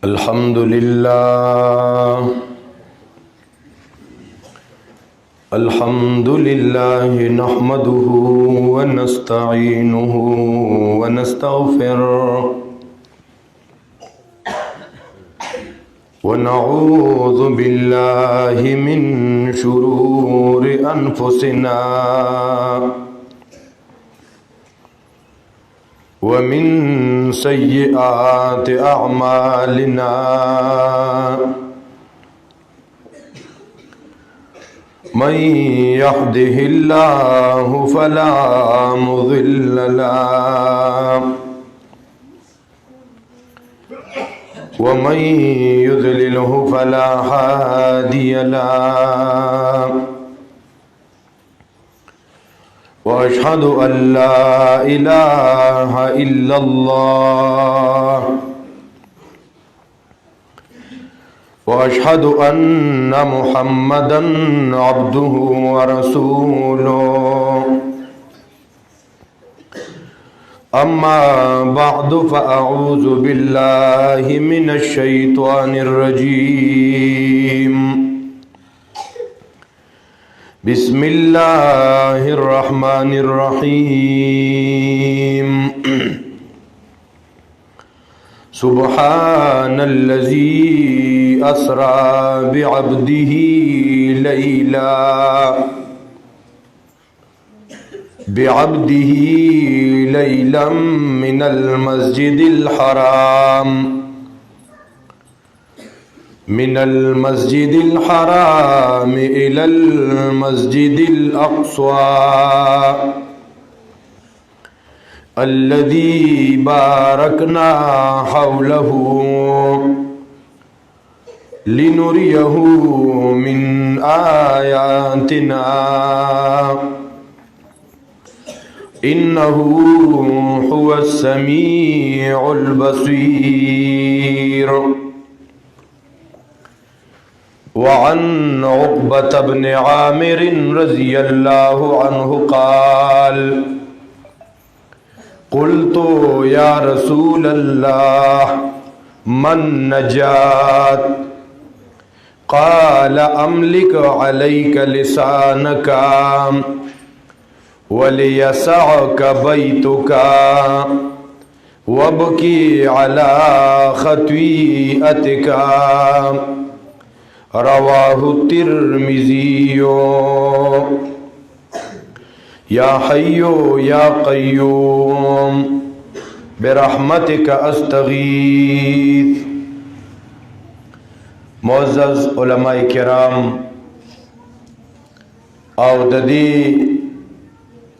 अल्हम्दुलिल्लाह नहमदुहु व नस्तईनुहु व नस्तगफिरुह व नऊज़ु बिल्लाहि मिन शुरूरि अनफुसिना व मिन सय्यिआति अअमालिना मन यहदिहिल्लाहु फला मुज़िल्ल लहु व मन युज़लिलहु फला हादिय लहु व अशहदु अल्ला इलाहा इल्लल्लाह व अशहदु अन्ना मुहम्मदन अब्दुहु व रसूलुहु अम्मा बअदु फ़अऊज़ु बिल्लाहि मिनश शैतानिर रजीम बिस्मिल्लाहिर रहमानिर रहीम सुब्हानल्लज़ी अस्रा बिअब्दिही लैलम मिनल मस्जिदिल हराम इलल मस्जिदिल अक़्सा अल्लज़ी बारकना हौलहु लिनुरियहु मिन आयातिना इन्नहु हुवस समीउल बसीर। वअन उक़बत इब्न आमिर रज़ियल्लाहु अन्हु क़ाल क़ुल्तु या रसूलल्लाह मन नजात क़ाल अमलिक अलैका लिसानका वलियसअक बैतुका वबकी अला खतीअतिका रवाहु तिर्मिज़ी। या हय्यो या क़य्यूम बिरहमतिका अस्तगीथ। मुअज़्ज़ज़ उलमाए किराम और ददी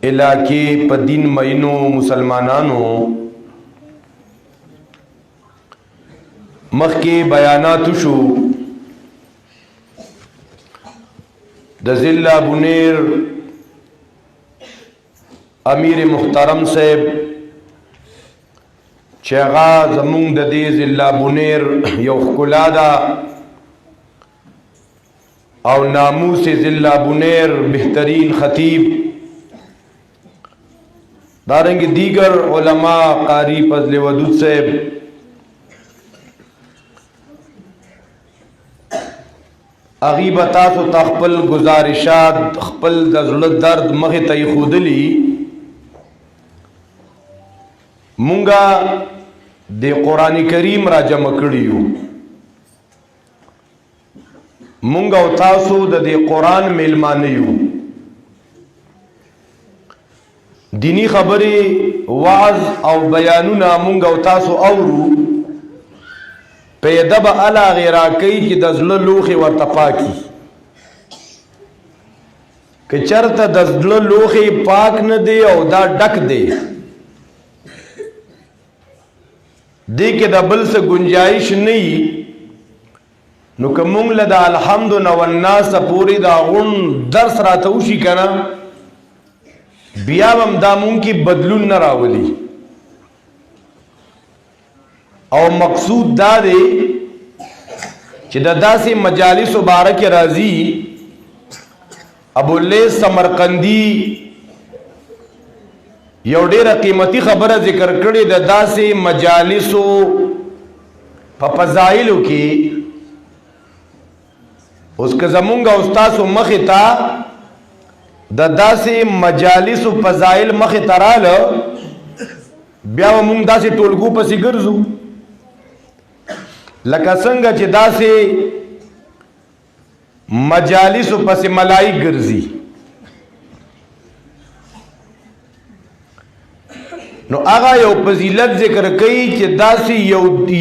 इलाके पदीन महीनों मुसलमानानों मख्के बयानात शु द ज़िला बुनेर अमीर मुहतरम साहब चेगा ज़मुंग ददे ज़िला बुनेर यौखुलादा और नामू से ज़िला बुनेर बेहतरीन ख़तीब दारंग दीगर उलमा कारी फजल वदूद साहब अगीबता तो तखपल गुजारिशात खपल दज़्ल दर्द मखे तय खुदली मुंगा दे कुरान करीम रा जमा कड़ियो मुंगा उतासो दे कुरान मेलमानियो दीनी खबरे वाज और बयानुना मुंगा उतासो औरू पैदब अला गैरा कई कि दज़्ल लोखे वर्तपाकी कि चरत दज़्ल लोखे पाक न दे और दा डक दे दे के दबल से गुंजाइश नहीं नु के मुंग लदा अल्हम्दु न वन्नास पूरी दा उन दर्स रातौशी कना बियावम दामुंग की बदलून न रावली और मकसूद दा दे कि दादा से मजालिस मुबारक राजी अबुल्ले समरकंदी यो ढेर कीमती खबर जिक्र कड़ी दादा से मजालिसो په فضایلو کې اوس که زمونږ او ستاسو مخې ته د داسې مجالسو فضایل مخې ته راله بیا به مونږ داسې ټولګو پسې ګرځو لکه څنګه چې داسې مجالسو پسې ملائک ګرځي. نو هغه یو فضیلت ذکر کوي چې داسې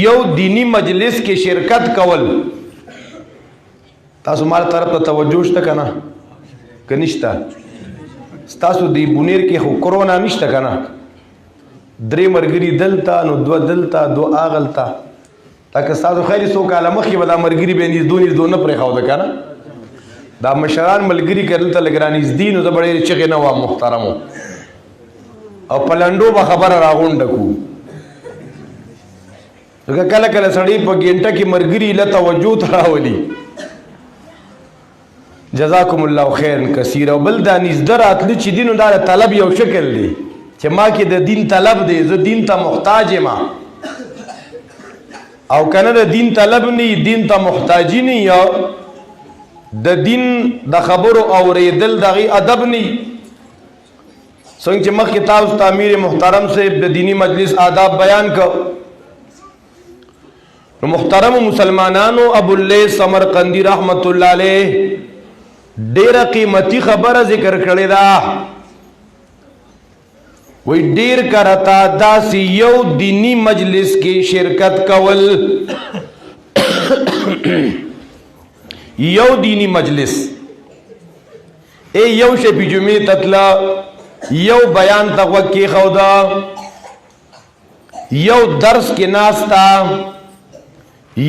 یو دینی مجلس کې شرکت کول. تاسو مال طرف ته توجه شته که نه که نشته؟ ستاسو دی بونیر کې خو کرونا نشته که نه؟ 3 ملګري دلته نو 2 دلته 2 اغلته لکه ستاسو خیر څو کاله مخکې به دا ملګري به نږدې نه پرېښوده که نه؟ دا مشران ملګري که دلته لږ رانږدې نو زه به ډېرې چغې نه وام محترمو او په لنډو به خبره راغونډه کړو. ځکه کله کله سړی په ګنټه کې ملګري له توجه ته راولي. جزاکم الله خیر کثیر. او بل دا نږدې راتلي چې دین دا طلب یو شکل دی چې ما کې د دین طلب دی، زه دین ته محتاج یم، او کنه د دین طلب نه دین ته محتاجی نه یا د دین د خبرو اوریدل دغه ادب نه. څنګه چې مخکې تاسو ته امیر محترم صاحب د دینی مجلس آداب بیان کړ، نو محترم مسلمانانو ابو اللیث سمرقندی رحمت الله علیه ډیره قیمتي خبره ذکر کړې ده. وی ډیر کرتا داسې یو دینی مجلس کې شرکت کول یو دینی مجلس یو شپې جمعې تتلا، یو بیان ته غوږ کېښوده، یو درس کې ناستا،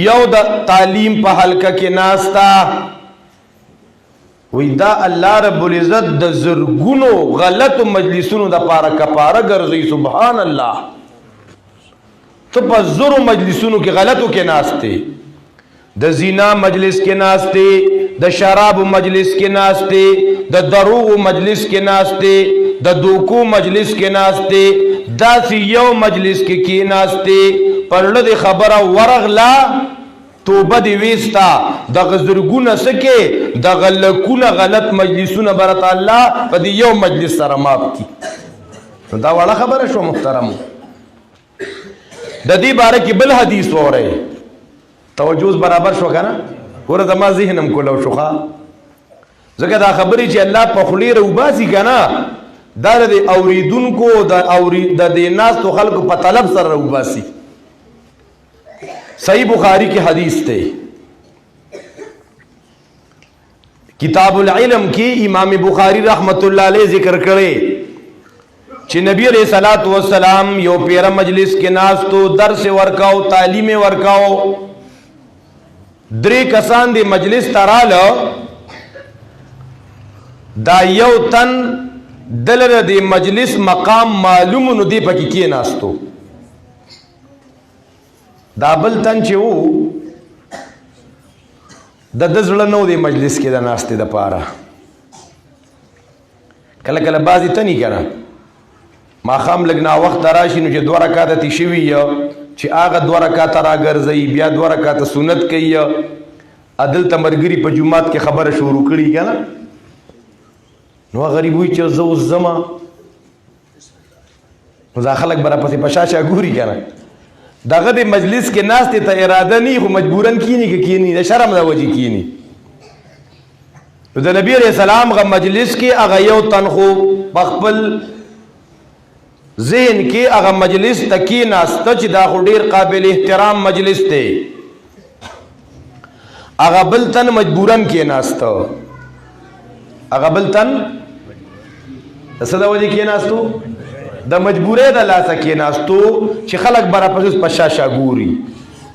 یو د تعلیم په حلقه کې ناستا. وی دا الله رب العزت د زرګونو غلطو مجلسونو د پاره کفاره ګرځي. سبحان الله. ته په زرو مجلسونو کې غلطو کې ناسته، د زنا مجلس کې ناسته، د شراب مجلس کې ناسته، د دروغ مجلس کې ناسته، د دوکو مجلس کې ناسته، داسې یو مجلس کې ناسته پرله د خبره ورغلا توبه دی ویستا د غزرګونه سکه د غلکونه غلط مجلسونه برت الله په دی یو مجلس سره ماپ کی. دا وړه خبره شو محترم. د دې باره کې بل حدیث وره توجه برابر شو کنه. ور زما ذهنم کولو شوخه ځکه دا خبرې چې الله په خلی روباسي کنه دا د اوریدونکو د دې ناس تو خلکو په طلب سره روباسي. صحیح بخاری کی حدیث تے کتاب العلم کی امام بخاری رحمت اللہ علیہ ذکر کرے چې نبی علیہ الصلوۃ والسلام یو پیرا مجلس کے ناس تو درس ورکاو تعلیم ورکاو. 3 کسان دی مجلس ترال دا یو تن دلر دی مجلس مقام معلوم نو دی پکی کی ناستو. دا بل تن چې وو د زړه نو دی مجلس کې د ناستې د پاره. کله کله بعضې تنی که نه ماښام لږ ناوخته راشي نو چې 2 رکاته تې شوي چې هغه 2 رکاته راګرځوي بیا 2 رکاته سنت کوي. دلته ملګري په جومات کې خبره شروع کړي که نه نو غریب وایي چې زه اوس ځمه نو دا خلک به راپسې په شاشه ګوري که نه. دغه د مجلس کې ناستې ته اراده نه خو مجبورن کینی که کینی د شرم د وجې کینی. نو د نبی علیہ السلام غ مجلس کې هغه یو تن خو په خپل ذهن کې هغه مجلس ته کېناسته چې دا خو ډېر قابل احترام مجلس دی. هغه بل تن مجبورن کېناسته. هغه بل تن د څه د وجې کېناستو؟ د مجبورې د لاسه کېناستو چې خلک به راپسې په شاشه ګوري.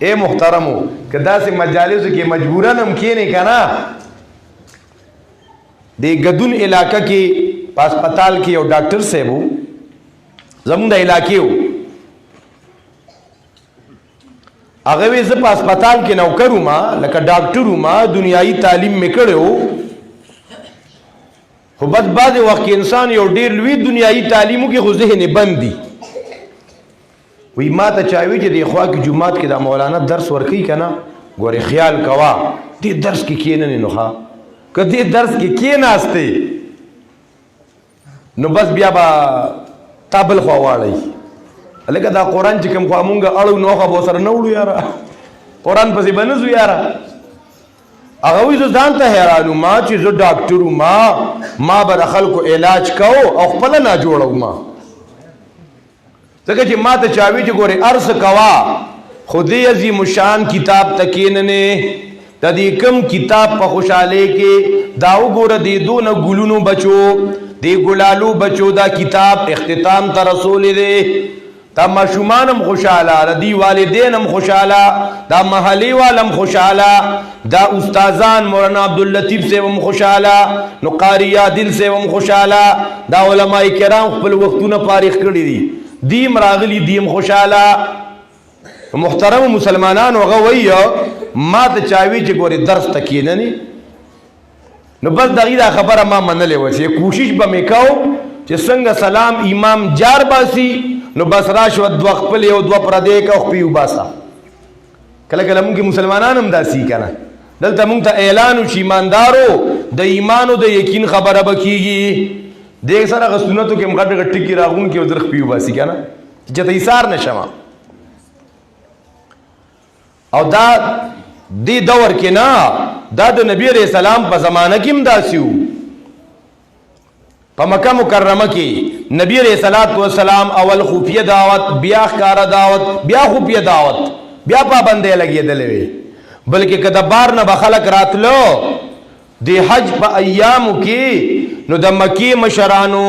اے محترمو که داسې مجالسو کې مجبورن هم کښېنې که نه د ګدون علاقه کې په هسپتال کې یو ډاکټر صاحب و زمونږ د علاقې و. هغه وی زه په هسپتال کې نوکر وم لکه ډاکټر وم دنیایي تعلیم مې کړی و خو بس بعضې وخت کې انسان یو ډېر لوی دنیایي تعلیمو کې خو ذهن بند دي. وی ما ته چاوي چې د خوا کې جمعات کې د مولانا درس ورکوي که نه ګورې خیال کوا دې درس کې کښېننې نو ښه که دې درس کې کښېناستې نو بس بیا به تا بل خوا واړئ لکه دا قرآن چې کوم خوا مونږ اړو نو خوا به سره نه وړو یاره قرآن پسې به نه ځو یاره هغه وایي زه ځان ته حیران وم چې زه ډاکټر وم ما به د خلکو علاج کو او خپله ناجوړه وم ځکه چې ما ته چا وي چې ګورې هر څه کوه خو دې عظیم الشان کتاب ته کښېننې د دې کوم کتاب په خوشحالۍ کې دا وګوره دې دونه ګلونو بچو دې ګلالو بچو دا کتاب اختتام ته رسولی دی دا ماشومان هم خوشحاله د دې والدین هم خوشحاله دا محلي والا هم خوشحاله دا استادان مولانا عبداللطیف صاحب هم خوشحاله نو قاری عادل صاحب هم خوشحاله دا علماء کرام خپل وختونه فارغ کړي دي دیم راغلی دیم خوشحاله محترم مسلمانان هغه وایي ما ته چاوي چې ګورې درس ته کښېننې نو بس دغې دا خبره ما منلې وه چې کوشش به مې کو چې څنګه سلام امام جار باسي نو بس راشوه دوه خپل یو دوه پردی که خپې وباسه کله کله مونږ مسلمانان هم داسي که نه دلته مونږ ته اعلان وشي ایماندارو د ایمانو د یقین خبره به کېږي دې سره هغه سنتو کې هم غټ غټ ټکي راغونکي او در خپې وباسي که نه چې ته ایثار نه شمه او دا دی دور کې نه دا د نبی علیہ السلام په زمانه کې هم داسې وو په مکه مکرمه کې نبی علیہ السلام اول خفیه دعوت بیا ښکاره دعوت بیا خفیه دعوت بیا پابندۍ لګېدلې وې بلکې که د بار نه به خلک راتلو د حج په ایامو کې نو د مکی مشرانو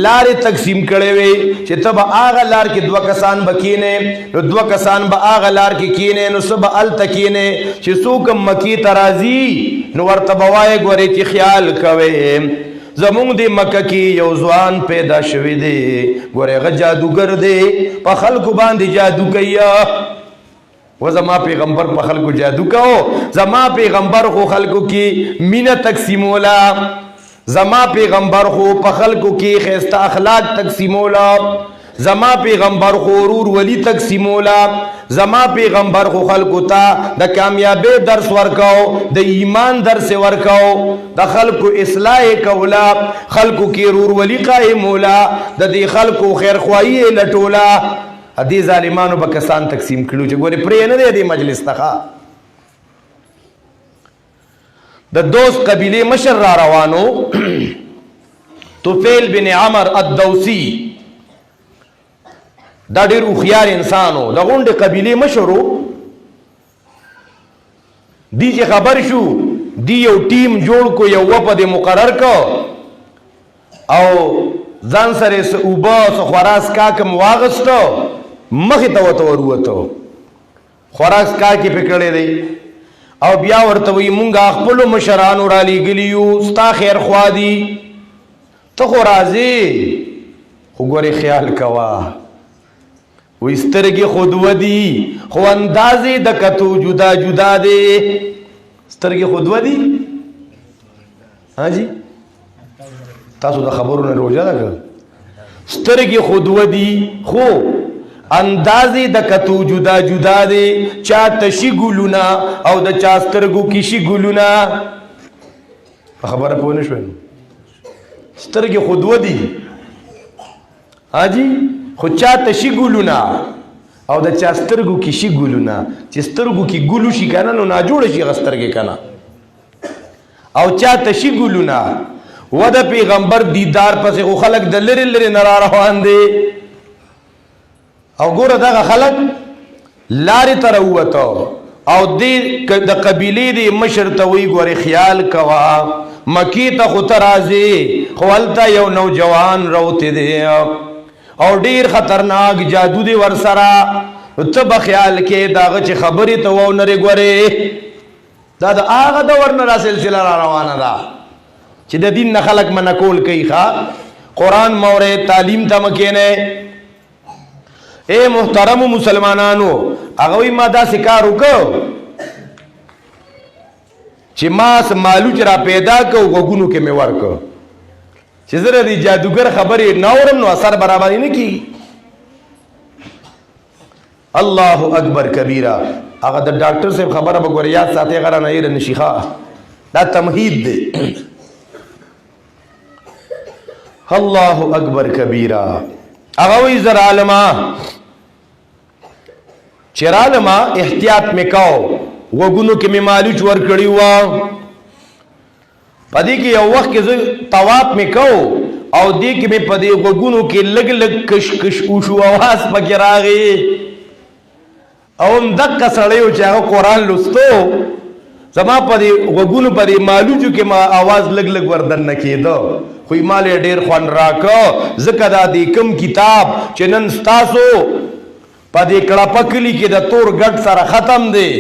لارې تقسیم کړې وې چې ته به هغه لار کې دوه کسان به کښېنې نو دوه کسان به هغه لار کې کښېنې نو څه به هلته کښېنې چې څوک هم مکې ته راځي نو ورته به وایې ګورې چې خیال کوئ زمونږ د مکه کې یو ځوان پیدا شوی دی ګورې هغه جادوګر دی په خلکو باندې جادو کوي و زما پیغمبر په خلکو جادو کو زما پیغمبر خو خلکو کې مینه تقسیمولا زما پیغمبر خو په خلکو کې خیسته اخلاق تقسیمولا زما پیغمبر خو ورور ولی تقسیمولا زما پیغمبر خو خلکو ته د کامیابی درس ورکاو د ایمان درس ورکاو د خلکو اصلاح کولا خلکو کې ورور ولی قائمولا د دې خلکو خیرخواهی لټولا دې ظالمانو به کسان تقسیم کړو چې ګورې پرې نه دی دې مجلس ته د دوست قبیلې مشر را روانو طفیل بن عمر الدوسی دا ډېر هوښیار انسان و د غونډې قبیلې مشر و دی چې خبر شو دی یو ټیم جوړ کو یو وفد مقرر کو او ځان سره څه اوبه څه خوراک څښاک م واغسته مخې ته ورته وروته خوراک څښاک یې پې کړی دی او بیا ورته وایي مونږ خپلو مشرانو رالیږلي یو ستا خیر خوا دي ته خو راځې خو ګورې خیال کوه وایي سترګې خو دوه دي خو اندازې د کتو جدا جدا دی سترګې خو دوه دي جی تاسو د خبرو نه روژه ده که سترګې خو دوه دي خو اندازې د کتو جدا جدا دی چا تشي ګلونه او د چا سترګو کې شي ګلونه خبره پوه نه شوی سترګې خو دوه دي حاجي خو چا تشي ګلونه او د چا سترګو کې شي ګلونه چې سترګو کې ګلو شي که نه نو ناجوړه شي هغه سترګې که نه او چا تشي ګلونه و د پیغمبر دیدار پسې خو خلک د لرې لرې نه را روان دی او ګوره دغه خلک لارې ته راووته او دې د قبیلې د مشر ته وایي ګورې خیال کوه مکې ته خو ته راځې خو هلته یو نوجوان روتی دی او ډېر خطرناک جادو دی ورسره ته به خیال کې د هغه چې خبرې ته واونرې ګورې دا د هغه دور نه را سلسله را روانه ده چې د دین نه خلک منع کول کوي ښه قرآن مورې تعلیم ته مه کښېنئ اے محترم مسلمانانو هغه وایي ما داسې کار وکړ چې ما مالوچ را پیدا کړ غوږونو کې مې ورکړ چې زه د جادوګر خبرې نه اورم نو اثر برابرې نه کېږي الله اکبر کبیره. هغه د ډاکټر صاحب خبره به ګور یاد ساتي، غره نه یې نشيخه، دا تمهید دی. الله اکبر کبیره. هغه وی زر عالمه چر عالمه احتیاط میکاو، وګونو کې می مالوچ ور کړی و، پدې کې یو وخت کې زه طواف میکاو او دې کې می پدې وګونو کې لګ لګ کش کش او شو आवाज پکې راغی، او دک سړیو چې هغه قران لستو، زما پدې وګونو پدې مالوچو کې ما आवाज لګ لګ وردن کېدو، خو مال ډېر خوان راکو، زکه دا دې کم کتاب چې نن ستاسو پدې کړه پکلی کې د تور ګډ سره ختم دی،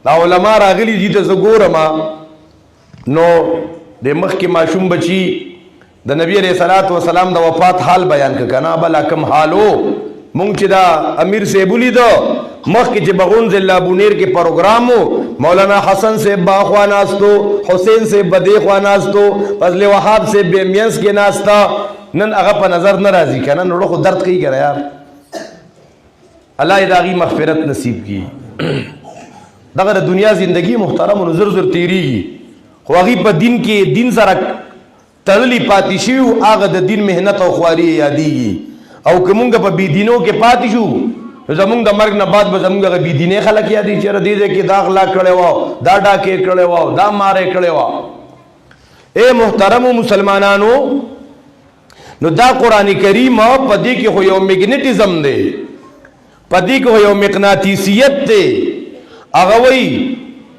دا علما راغلي دي ته زګورما نو د مخ کې ماشوم بچي د نبی عليه الصلاه والسلام د وفات حال بیان ک کنه بل کم حالو مونږ چې دا امیر سیبولی دو مخ کې چې بغون ضلع بونیر کې پروګرامو مولانا حسن سے باخوا ناستو، حسین سے بدیخوا ناستو، فضل وهاب سے بیمینس کې ناستا، نن هغه په نظر ناراضي کنه نو خو درد کوي ګره یار، الله دې هغه مغفرت نصیب کی. دغه د دنیا زندگی محترم او زر زر تیریږي، خو هغه په دین کې دین سره تړلی پاتې شي، هغه د دین مهنت او خواري یادېږي، او کومګه په بی دینو کې پاتې شو زمونږ د مرګ نه بعد به زمونږ بی دینه خلک یادې چې ردی دې کې دا غلا کړي وو، دا ډاکې کړي وو، دا مارې کړي وو. اے محترم مسلمانانو، نو دا قران کریم په دې کې خو یو میګنیټیزم دی، په دې کې یو مقناطیسیت دی. هغه وی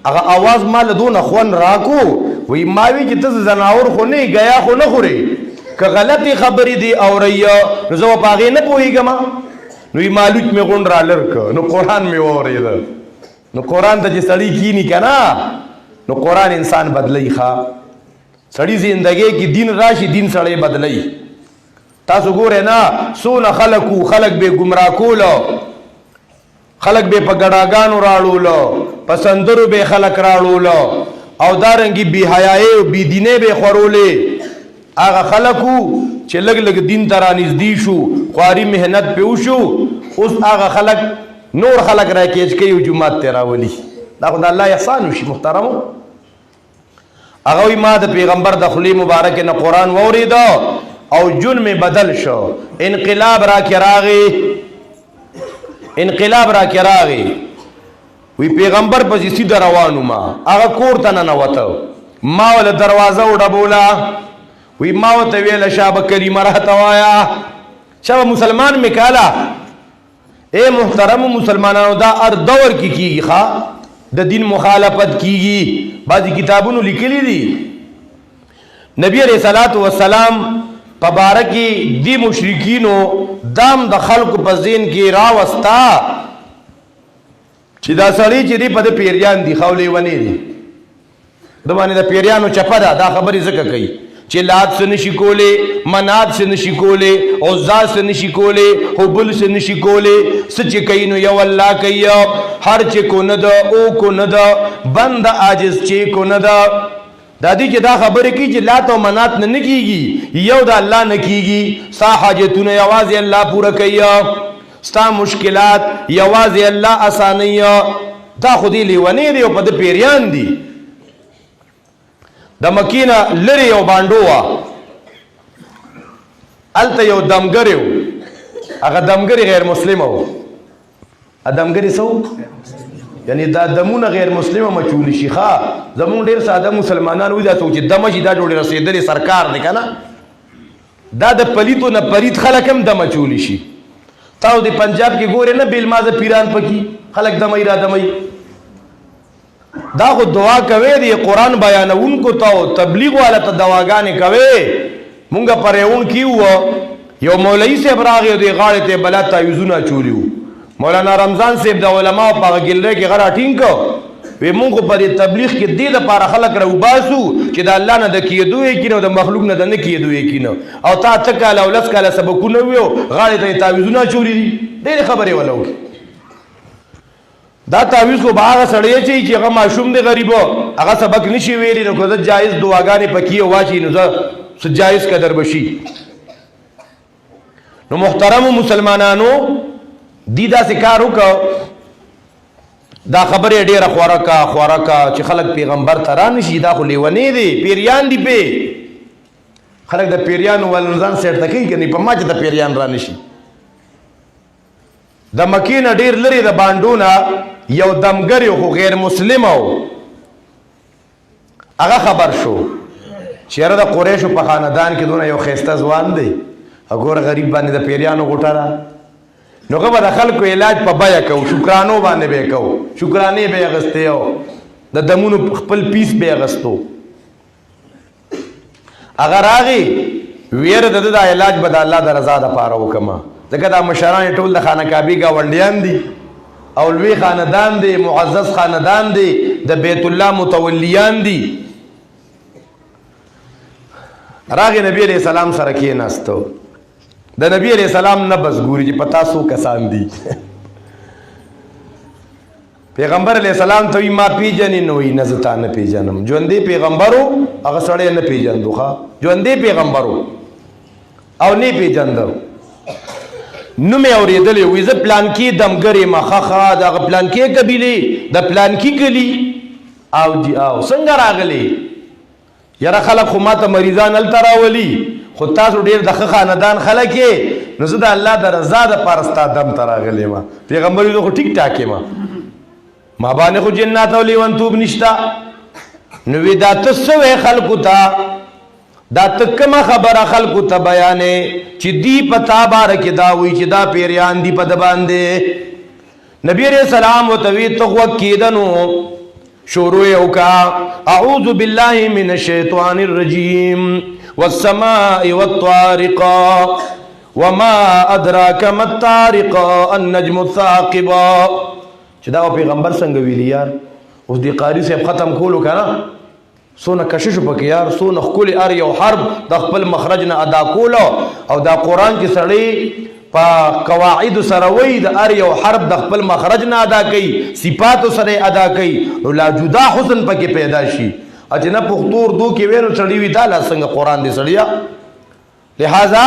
هغه आवाज مال دون خوان راکو، وی ماوی چې ته زناور خو نه گیا خو نه خوري، که غلطی خبرې دی اوریا نو زه پاغې نه پوهیږم، نو یې مالوچ می غون را لرک، نو قران می اورید، نو قران ته چې سړی کینی کنه نو قران انسان بدلی ښا، سړی زندګۍ کې دین راشي دین سړی بدلی. تاسو ګورئ نه سونه خلقو خلق به گمراه کولو، خلق به په ګډاګانو راړولو، په سندرو به خلق راړولو، او دارنګي بی حیاي او بی دینه به خورولې. هغه خلقو چې لګ لګ دین ترا نږدې شو، خواري مهنت په وشو، اوس هغه خلق نور خلق راکېچ کوي جمعات ته راولي، دا خدای الله احسان وشي. محترمو هغه ما د پیغمبر د خلی مبارک نه قران وورید او جون می بدل شو، انقلاب را کراغي، انقلاب را کراغي. وی پیغمبر پسې سیده روانو، ما هغه کور ته نه وته، ما ول دروازه وډبولا، وی ما وته ویل شابه کریمه راته وایا، شابه مسلمان میکالا. اے محترم مسلمانانو، دا ار دور کی کیږي ښا، د دین مخالفت کیږي، بعضی کتابونو لیکلي دي نبی علیہ الصلوۃ والسلام په باره کې دی مشرکینو دام د خلکو په ذهن کې راوستا چې دا سړی چې دی په د پیریان دی خولې ونی دی، د باندې د پیریانو چپه ده، دا خبرې ځکه کوي چې لات سے نشی کولے، منات سے نشی کولے، عزا سے نشی کولے، حبل سے نشی کولے، سچ کئی نو یو اللہ کئی، ہر چے کو ندا او کو ندا بند آجز چے کو ندا. دادی چې دا خبره کی چې لات او منات نه کیږي، یو د الله نه کیږي، ستا حاجتونه یوازې الله پوره کوي، ستا مشکلات یوازې الله اسانوي. دا خو دې لیونی دی او په د پیریان دی. د مکینه لري یو باندو وا، الته یو دمګر یو، هغه دمګری غیر مسلم وو، دمګری سو یعنی دا دمونه غیر مسلمه مچول شي ښا. زمون ډیر ساده مسلمانان وي دا سوچ دمه شي دا جوړ رسیدلې سرکار دی کنه، دا د پلیتو نه پلیت خلک هم دمه چول شي. تاسو د پنجاب کې ګورئ نه بیل مازه پیران پکی خلک دمه را دمه، دا خو دعا کوي دی قرآن بیانونکو ته تبلیغ والا ته دواګانې کوي. مونږ پرېون کیو یو مولوی صاحب راغی دی غاړې ته بلا تعویذونه چولیو، مولانا رمضان صاحب د علماء په ګلره کې غره ټینګ کو، وی مونږ په دې تبلیغ کې دې د پاره خلک راوباسو چې د الله نه د کېدو یې کینو، د مخلوق نه د نه کېدو یې کینو، او تا تکاله او لس کاله سبقونه ویو غاړې ته تعویذونه چولی دي. ډېرې خبرې ولو دا تعویذ کو باغ سړی چې هغه معشوم دی غریبو هغه سبق نشي ویلی، نو که جایز دعاګانې پکې واچي نو زه جایز قدر بشي. نو محترم مسلمانانو، دی داسې کار وکړه دا خبرې ډېره خوره کا چې خلک پیغمبر ته رانشي دا خو لیونی دی پیریان دی پې خلک د پیریانو ولنځان سیټ ته کوي که نه په ما چې د پیریان رانشي د مکې نه ډېر لرې د بانډو نه یو دمګر خو غیر مسلم و هغه خبر شو چې یاره د قریشو په خاندان کې دونه یو ښایسته ځوان دی ګوره غریب باندې د پیریانو غوټه ده نو هغه به د خلکو علاج په بیه کوو شکرانو باندې به یې کوو شکرانې به یې اخیستې او د دمونو خپل پیس به یې اخیستو هغه راغی ویره د ده دا علاج به د الله د رضا دپاره وکړمه ځکه دا مشران ټول د خانه کعبې ګاونډیان دي او لوی خاندان دی معزز خاندان دی د بیت الله متولیان دي راغی نبی علیہ السلام سره کېناستو د نبی علیہ السلام نه بس ګوري چې پتا څو کسان دي پیغمبر علیہ السلام ته ما پیژنې نو یې نه زه تا نه پیژنم ژوندی پیغمبرو هغه سړی نه پیژندو ښه ژوندی پیغمبرو او نه پیژندو نو مې اورېدلی وایي زه پلانکي دمګر یم ښه د هغه پلانکي قبیلې د پلانکي کلي او جي او څنګه راغلی یاره خلک خو ما ته مریضان هلته راولي خو تاسو ډېر د ښه خاندان خلک یې نو زه د الله د رضا دپاره ستا دم ته راغلی یم پیغمبر وي زه خو ټیک ټاک یم ما باندې خو جنات او لیونتوب نشته نو وی دا ته څه وایې خلکو ته دا ته کومه خبره خلکو ته بیانې چې دی په تا باره کې دا وایي چې دا پیریان دي په ده باندې نبي علیہ السلام ورته وی ته غوږ کېده نو شروع یې وکړه اعوذ بالله من الشیطان الرجیم والسماء والطارق وما ادراك ما الطارق النجم الثاقب چې دا پیغمبر څنګه ویلی یار اوس دی قاری صاحب ختم کولو که نه څونه کشش پکې یار څونه ښکلې هر یو حرف د خپل مخرج نه ادا کولو او دا قرآن کې سړی په قواعد سره وایي د هر یو حرف د خپل مخرج نه ادا کوي صفاتو سره ادا کوي نو لا جدا حسن پکې پیدا شي چې نه پښتو اردو کې وی نو سړی وي دا لا څنګه قرآن دی سړیا لہذا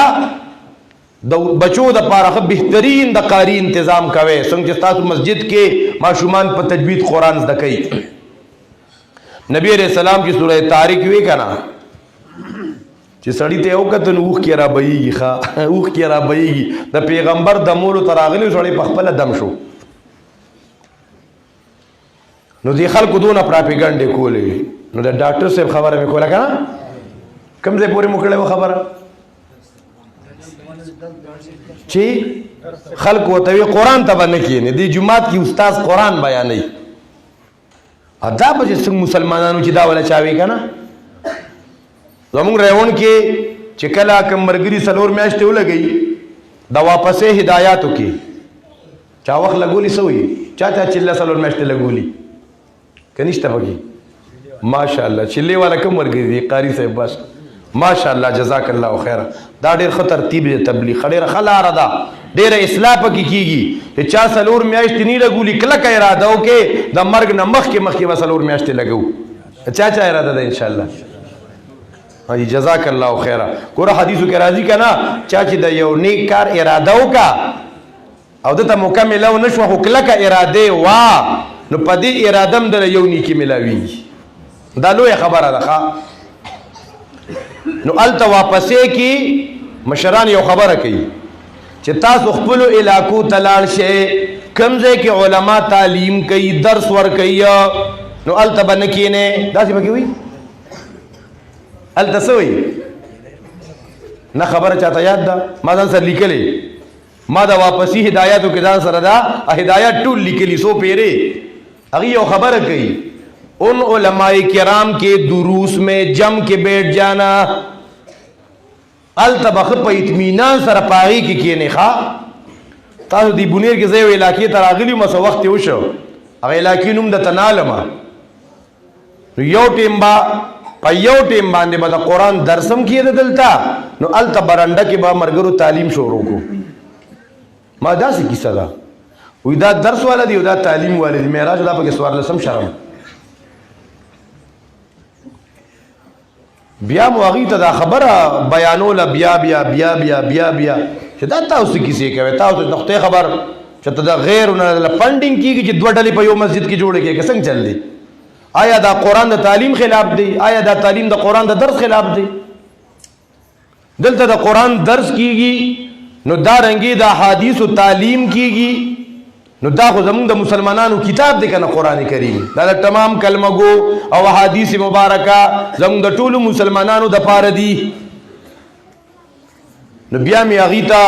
د بچو د پاره بهترین د قاری تنظیم کوي څنګه چې تاسو مسجد کې ماشومان په تجوید قرآن زده کوي نبی علیہ السلام کی سورہ طارق وی کنا چې سړی ته یو کتن اوخ کې را بهیږي ښه اوخ کې را بهیږي د پیغمبر د مولو ته راغلی سړی په خپله دم شو نو دې خلکو دونه پراپیګنډې کولې نو د ډاکټر صاحب خبره مې کوله که نه کوم ځای پورې مو کړې وه خبره چې خلکو ورته وي قرآن ته به نه کښېنې دې جومات کې استاذ قرآن بیانوي دا به چې څنګه مسلمانانو چې دا وله چا وي که نه زمونږ ریوڼ کې چې کله کوم ملګري څلور میاشتې ولګوي د واپسې هدایاتو کې چا وخت لګولي څه وي چا چله څلور میاشتې لګولي که نشته پکې ماشاءالله چلې والا کوم ملګري دي قاري صاحب بس ماشاءالله جزاک الله خیره دا ډېر ښه ترتیب دی تبلیغ ډېره ښه لاره ده ډېره اصلاح پکې کېږي چې چا څلور میاشتې نه لګولي کلکه اراده وکړې د مرګ نه مخکې به څلور میاشتې لګو چا اراده ده انشاءالله حاجی جزاک الله خیره ګوره حدیثو کې راځي که نه چا چې د یو نیک کار اراده وکړه او دته مکمله ونه شوه خو کلکه ارادې وا نو په دې اراده هم دله یو نیکي میلاویږي دا لویه خبره ده نو هلته واپسې کې مشران یو خبره کوي چې تاسو خپلو علاقو ته لاړ شئ کوم ځای کې علما تعلیم کوي درس ورکوي نو هلته به نه کښېنئ داسې به کې وي هلته څه وایي نه خبره چاته یاد ده ما ځان سره لیکلی ما د واپسي هدایاتو کې ځان سره دا هدایات ټول لیکلي څو پیرې هغې یو خبره کوي ان علماء کرام کے دروس میں جم کے بیٹھ جانا التبخ په اطمینان سره پاغي کې کېنې ښه تاسو دی بونیر کې ځای علاقې ته راغلي مو څه وخت وشو هغه علاقې نوم د تنالمه یو ټیم با په یو ټیم باندې به د قرآن درس هم کېده دلته نو هلته برنډه کې به ملګرو تعلیم شروع کړو ما داسې کیسه ده وایي دا درس والا دی او دا تعلیم والا دی معراج دا پکې څوارلسم شرم بیا مو هغې ته دا خبره بیانوله بیا بیا بیا بیا بیا بیا چې دا تاسو کیسې کوئ تاسو د خدای خبر چې ته د غیرونه فنډینګ کیږي چې دوه ډلې په یو مسجد کې جوړې کې څنګه چل دی؟ آیا دا قرآن د تعلیم خلاف دی؟ آیا دا تعلیم د قرآن د درس خلاف دی؟ دلته د قرآن درس کیږي نو دا رنګي د احادیث تعلیم کیږي، نو دا خو زمونږ د مسلمانانو کتاب دی کنه قرآن کریم، دا د تمام کلمه گو او احادیث مبارکه زمونږ د ټولو مسلمانانو د پاره دي. نو بیا مې هغې ته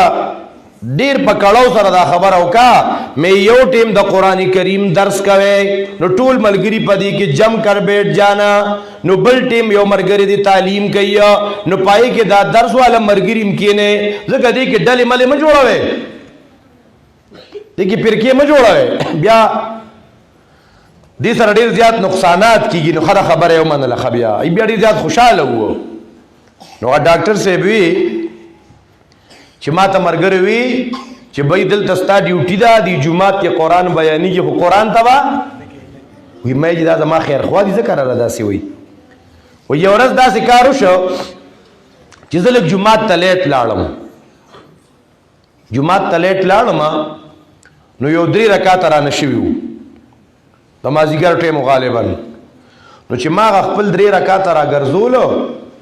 ډیر په کړاو سره دا خبره وکړه، مې یو ټیم د قرآن کریم درس کوي نو ټول ملګري په دې کې جم کر بیٹھ جانا، نو بل ټیم یو ملګری دی تعلیم کوي نو پای کې دا درس والا ملګری مکینه ځکه دې کې ډلې ملې مه جوړوي، دې کې فرقې مه جوړوي، بیا دې سره ډیر زیات نقصانات کیږي. نو خره خبره یې ومنله، ښه بیا ډیر زیات خوشحاله وو. نو ډاکټر صاحب وی چې ما ته ملګری وي چې بھائی دلته ستا ډیوټي ده دی جومات کې قرآن بیانېږي خو قرآن ته به وي ما چې دا زما خیر خوا دي ځکه راله داسې وي. و یو ورځ داسې کار وشو چې زه لږ جومات ته لیټ لاړم، جومات ته لیټ لاړم نو یو 3 رکعاته رانه شوي وو د مازدیګر ټیم غالبا، نو چې ما خپل 3 رکعاته راګرځولو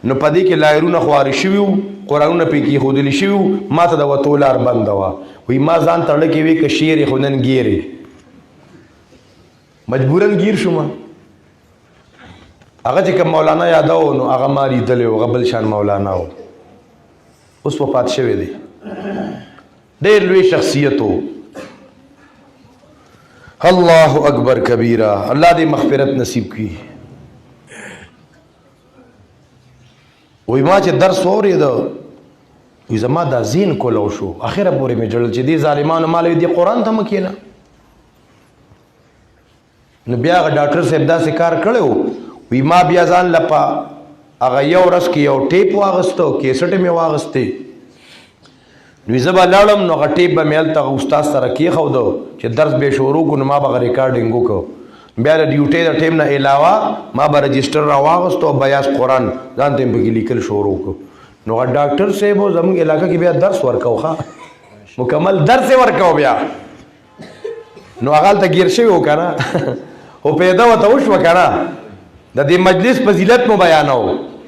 نو په دې کې لایرونه خواري شوي وو، قرآنونه پې کې ایښودلي شوي وو، ما ته د وتو لار بنده وه. وایي ما ځان ته ړکې وې که شعر یې خو نن ګیرې مجبوراً ګیر شوم. هغه چې کوم مولانا یاده و نو هغه ما لیدلی و، هغه بل شان مولانا و، اوس وفات شوی دی، ډېر لوی شخصیت و. الله اکبر کبیره، الله دې مغفرت نصیب کړي. وی ما چې درس واورېده وی زما دا ذهن کولو شو، اخره پورې مې جړل چې دې ظالمانو ما له دې قرآن ته مه کښېنه. نو بیا هغه ډاکټر صاحب داسې کار کړی و، وی ما بیا ځان لپه هغه یو ورځ کې یو ټیپ واغسته او کیسټ مې واغستې، نو زه به لاړم نو هغه ټیپ به مې هلته استاد سره کېښوده چې درس به شروع کړو، نو ما به هغه ریکارډینګ وکړو، بیا د ډیوټۍ د ټیم نه علاوه ما به رجسټر راواغستو او بیاس قرآن ځان ته یې پکې لیکل شروع کړو. نو هغه ډاکټر صاحب زموږ علاقه کې بیا درس ورکو، ښه مکمل درس یې ورکو بیا، نو هغه هلته ګیر شوي و که نه خو پیدا ورته وشوه که نه، د دې مجلس فضیلت مو بیانو.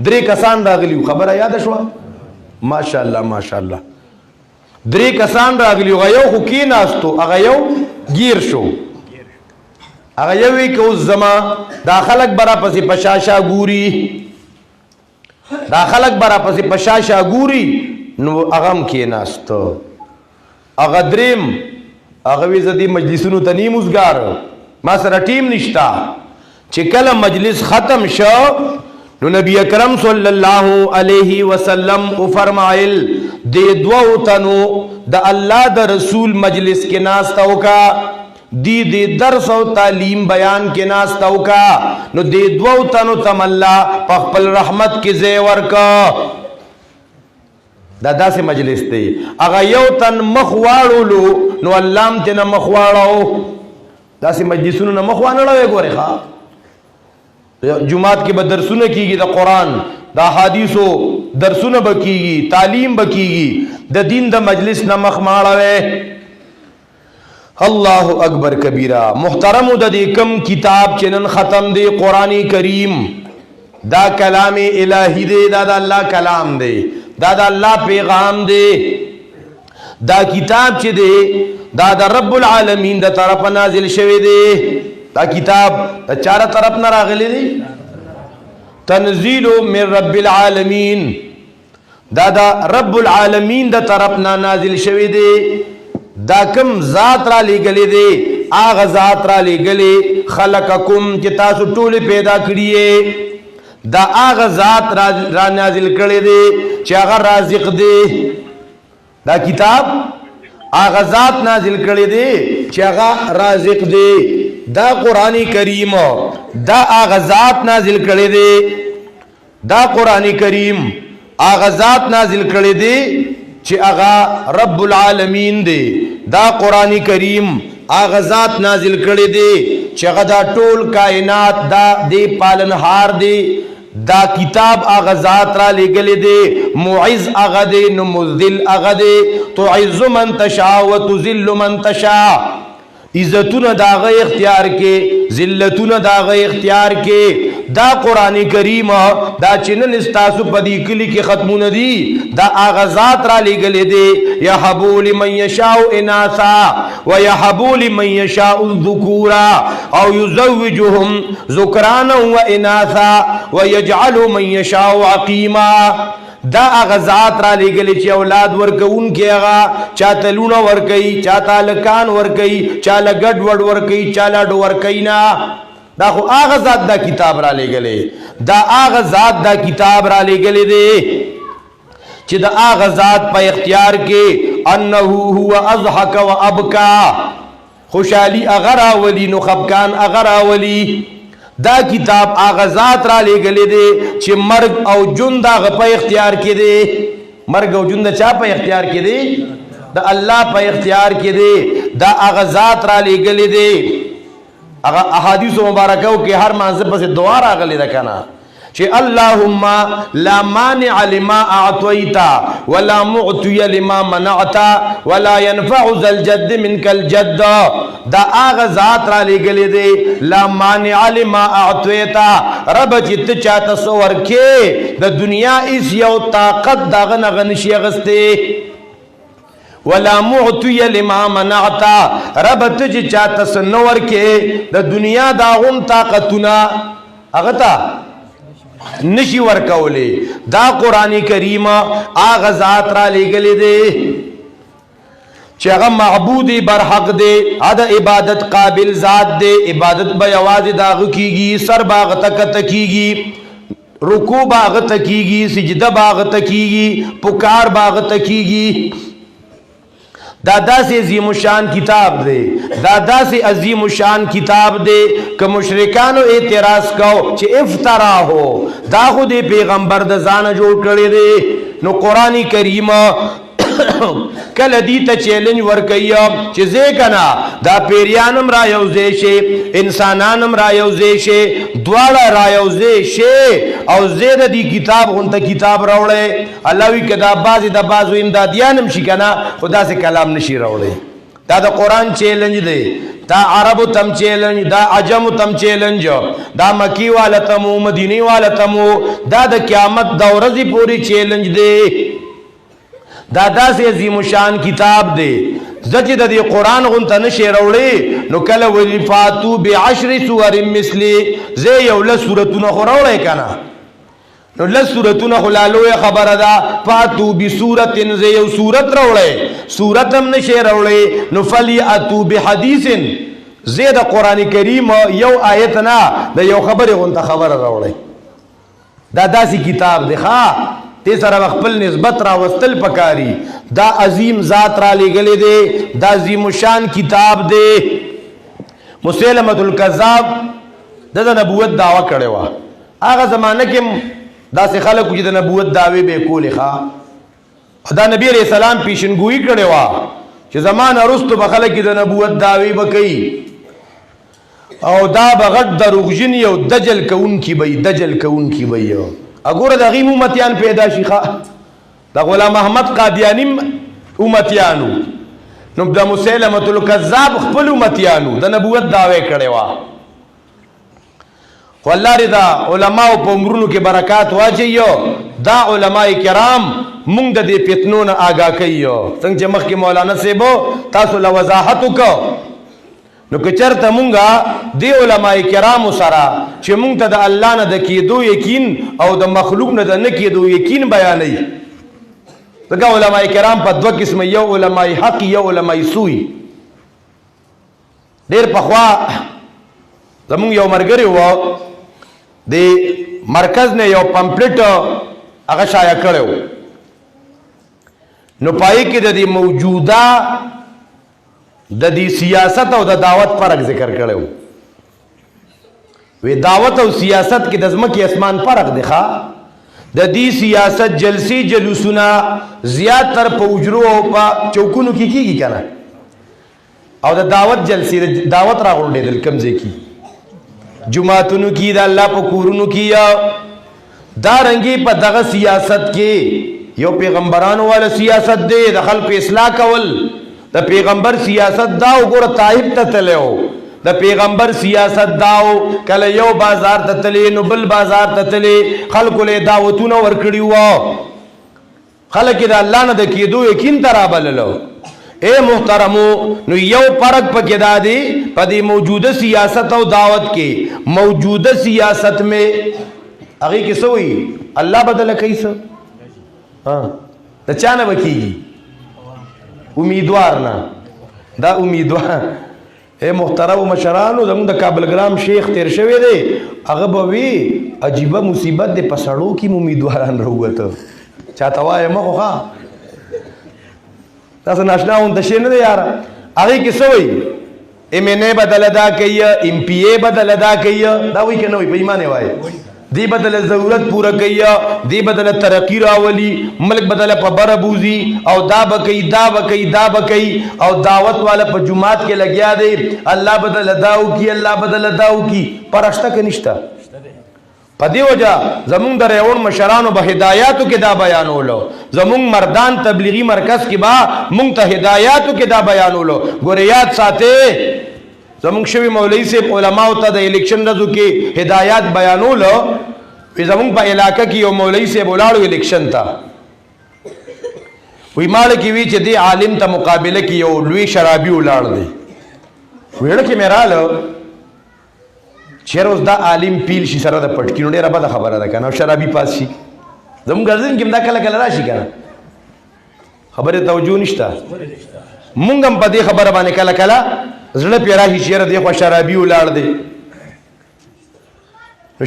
3 کسان راغلي وو، خبره یاده شوه؟ ماشاءالله ماشاءالله 3 کسان راغلي وو، هغه یو خو کېناستو، هغه یو ګیر شو، هغه یوی که اوس زما دا خلک به راپسې په شاشه ګوري، دا خلک به راپسې په شاشه ګوري، نو هغه هم کېناسته. هغه دریم هغه وی زه دې مجلسونو ته نیم اوزګار، ما سره ټیم نشته. چې کله مجلس ختم شو نو نبی اکرم صلی الله علیه وسلم وفرمایل دې 2 تنو د الله د رسول مجلس کې ناسته وکړه، دی درس او تعلیم بیان کې ناسته وکړه، نو دې 2 تنو تم الله په خپل رحمت کې ځای ورکړه. دا داسې مجلس دی، هغه یو تن مخ واړولو نو الله هم ترې نه مخ واړو. داسې مجلسونو نه مخ وانړوئ. ګورې ښه جمعات کې به درسونه کیږي د قرآن د احادیثو درسونه به کیږي، تعلیم به کیږي، د دین د مجلس نه مخ ماړوئ. الله اکبر کبیره. محترمو د دې کم کتاب چې نن ختم دی قرآن کریم، دا کلام الہی دی، دا د الله کلام دی، دا د الله پیغام دی. دا کتاب چې دی دا د رب العالمین د طرف نازل شوی دی. دا کتاب د چاره طرف نه راغلی دی، تنزیل من رب العالمین، دا د رب العالمین د طرف نه نازل شوی دی. دا کم ذات را لګلې دی، هغه ذات را لګلې خلقکم چې تاسو ټول پیدا کړی، دا هغه ذات را نازل کړی دی چې هغه رازق دی. دا کتاب هغه ذات نازل کړی دی چې هغه رازق دی. دا قرآن کریم دا هغه ذات نازل کړی دی، دا قرآن کریم هغه ذات نازل کړی دی چې هغه رب العالمین دی. دا قرآن کریم هغه ذات نازل کړی دی چې هغه دا ټول کائنات دا دی پالنهار دی، دا کتاب آغا ذات را لگلے دے معز آغا دے نو مذل آغا دے تعز من تشاء و تذل من تشاء عزتون داغ اختیار کے ذلتون داغ اختیار کے دا قرآن کریم دا چنن استاسو پدی کلی کی ختمون دی دا آغازات را لگلے دے یحبو لمن یشاء اناسا و یحبو لمن یشاء الذکورا او یزوجهم ذکرانا و اناسا و یجعل من یشاء عقیما دا اغزات را لگلی چی اولاد ورکون کی اغا چاہتا لونا ورکی چاہتا لکان ورکی چاہتا گڑ وڑ ورکی چاہتا ڈو ورکی نا دا خو اغزات دا کتاب را لگلی دا اغزات دا کتاب را لگلی دے چی دا اغزات پا اختیار کے انہو ہوا اضحک و ابکا خوشحالی اغر آولی نو خبکان اغر آولی دا کتاب آغازات را لے گلے دے چھ مرگ او جن دا غپا اختیار کے دے مرگ او جن دا چا پا اختیار کے دے دا اللہ پا اختیار کے دے دا آغازات را لے گلے دے احادیث و مبارکو کہ ہر منصب سے دعا را گلے دا کنا چھ اللہم لا مانع لما اعطویتا ولا معطی لما منعتا ولا ينفع ذا الجد منک الجد دا آغازات را لے گلے دے لا مانع لما اعطویتا رب چت چاہتا سور کے دا دنیا اس یو طاقت دا غن غنشی غستے ولا معطی لما منعتا رب تج چاہتا سنور کے دا دنیا دا غن طاقتنا اغتا نشی ورکولے دا قرآن کریم آغازات را لے گلے دے چاہا معبود برحق دے آدھا عبادت قابل ذات دے عبادت بیواز داغ کی گی سر باغ تک کی گی رکوع باغ تکی گی سجدہ باغ تکی گی پکار باغ تکی گی دادا سے عظیم الشان کتاب دے دادا سے عظیم الشان کتاب دے کہ مشرکانو اعتراض کو چھ افترا ہو دا خود پیغمبر دزان جوڑ کرے دے نو قرآن کریم کل دیتا چیلنج ورکیا چیزے کنا دا پیریانم را یوزے شے انسانانم را یوزے شے دوالا را یوزے شے او زید دی کتاب غنطا کتاب روڑے اللہوی کدا بازی دا بازو امدادیانم شی کنا خدا سے کلام نشی روڑے دا دا قرآن چیلنج دے دا عربو تم چیلنج دا عجمو تم چیلنج دا مکی والا تمو مدینی والا تمو دا دا قیامت دورزی پوری چیلنج دے دادا سے عظیم شان کتاب دے زچی دا دی قرآن غنطا نشے روڑے نو کل ولیفاتو بعشر سور مثلی زی یو لسورتون خو روڑے کنا نو لسورتون خلالوے خبر دا فاتو بسورت زی یو سورت روڑے سورتم نشے روڑے نو فلی اتو بحدیث زی دا قرآن کریم یو آیتنا دا یو خبر غنطا خبر روڑے دادا سی کتاب دے خواہ تے سر وقبل نسبت را وستل پکاری دا عظیم ذات را لے گلے دے دا عظیم شان کتاب دے مسیلمت القذاب دا دا نبوت دعویٰ کرے وا آغا زمانہ کم دا سے خلق جی دا نبوت دعوی بے کولے خواہ دا نبی علیہ السلام پیشنگوئی کرے وا چی زمانہ رستو بخلق دا نبوت دعوی بکئی او دا بغد دا رغجنی او دجل کون کی بئی دجل کون کی بئی اگور دا غیم امتیان پیدا شیخا دا غلام احمد قادیانی امتیانو نو دا مسیلمت القذاب خپل امتیانو دا نبوت دعوے کرے وا خو اللہ رضا علماء پا عمرونو کے برکات واجئیو دا علماء کرام مونگ دا دے فتنون آگا کئیو سنگ چے مخ کی مولانا سے بو تاسو لوضاحتو کو نو کچرتا مونگا دی علماء کرام سرا چه مونگ تا دا اللہ نا دا کیدو یقین او دا مخلوق نا دا نکیدو یقین بیانی دکا علماء کرام پا دو قسم یو علماء حق یو علماء سوی دیر پخوا دا مونگ یو مرگری ہوا دی مرکز نے یو پمپلیٹ اگا شایع کرے ہو نو پائی کی دا دی موجودہ دا دی سیاست او دا دعوت فرق ذکر کرے ہو وی دعوت او سیاست کی دزمکی اسمان فرق دکھا دا دی سیاست جلسی جلوسنا زیاد تر پا اجرو او پا چوکونو کی گی کنا او دا دعوت جلسی دعوت را غل دے دل کمزے کی جماعتونو کی دا اللہ پا کورونو کی دارنګي په دغه سیاست کې یو پیغمبرانو والا سیاست دی د خلکو اصلاح کول د پیغمبر سیاست دا وګوره طائف ته تلو د پیغمبر سیاست داو کله یو بازار ته تلې نو بل بازار ته تلې خلکو له دعوتونه ورکړي وو خلک د الله نه د کېدو یقین ترابللو اے محترمو نو یو فرق پکې دا دی په دې موجوده سیاست او دعوت کې موجوده سیاست میں هغه کې سوې الله بدل کوي څه ها د چانه وکیږي امیدوار نه دا امیدوار اے محترم مشرانو زموږ د کابل ګرام شیخ تیر شوی دی هغه به وی عجیبه مصیبت د پسړو کې امیدواران راوته چاته وای مخه ها تاسو ناشنا اون د شي نه یار هغه کې سوې ایم ان ای بدل ادا کوي ایم پی ای بدل ادا کوي دا وی کنه وی بېمانه وای دی بدل ضرورت پورا کوي دی بدل ترقی راولي ملک بدل په بربوزي او دا بکئی دا بکئی دا بکئی او دعوت والا په جمعات کې لګیا دی الله بدل داو کی الله بدل داو کی پرشتہ کې نشتا پدې وجہ زمونږ د ریون مشرانو به هدایاتو کې دا بیانولو زمونږ مردان تبلیغی مرکز کې با مونږ ته هدایاتو کې دا بیانولو ګوریات ساته زمونږ شوی مولوی سے علماء ته د الیکشن رزو کې هدایات بیانولو وی زمونږ په علاقه کې یو مولوی سے بولاړو الیکشن تا وی مال کې وی چې دی عالم ته مقابله کې یو لوی شرابي ولاړ دی ویړه کې میراله چیر اوس دا عالم پیل شي سره د پټکینو ډیره بده خبره ده کنه شرابي پاس شي زموږ ګرځین کې دا کله کله راشي کنه خبره توجه نشته مونږ هم په دې خبره باندې کله کله زړه پیرا شي چیر دی خو شرابي ولاړ دی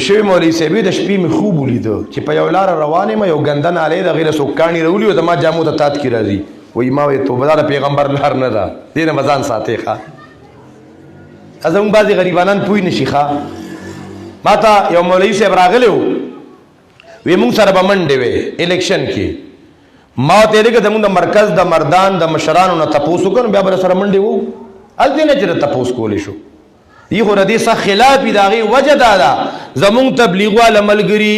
شوی مولوی صاحب د شپې می خوب ولیدو چې په یو لار روانه ما یو غندن علی د غیر سوکانی رولي او د ما جامو ته تات کی راځي وای ما وي توبه د پیغمبر لار نه ده دینه مزان ساتي ښا ازم بعضی غریبانان پوی نشي ښا ماته یو مولوی صاحب راغلو وی مونږ سره بمنډه وي الیکشن کې ما ته دغه د مرکز د مردان د مشرانو نه تاسو کوم بیا بر سره منډه وو ال دې نه چې تاسو کولې شو دی خو ردی سخت خلاف داغي وجه دادا زمون تبلیغ والا ملګری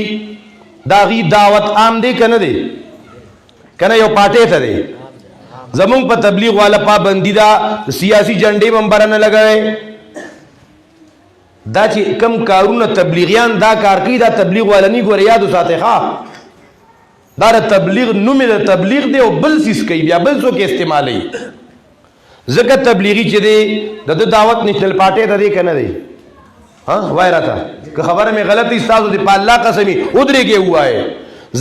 داغي دعوت عام دی کنه دی کنه یو پاټه ته دی زمون په تبلیغ والا پابندی دا سیاسی جنډې منبر نه لګوي دا چې کم کارونه تبلیغیان دا کار کوي دا تبلیغ والا نه ګور یادو ساتي ښا دا تبلیغ نوم د تبلیغ دی او بل سیس کوي بیا بل څوک استعمالي زکه تبلیغی چې دی د دعوت نشل پاټه ته دی کنه دی ها وای راته که خبره می غلطی استادو دی په الله قسمی ودرېږي وای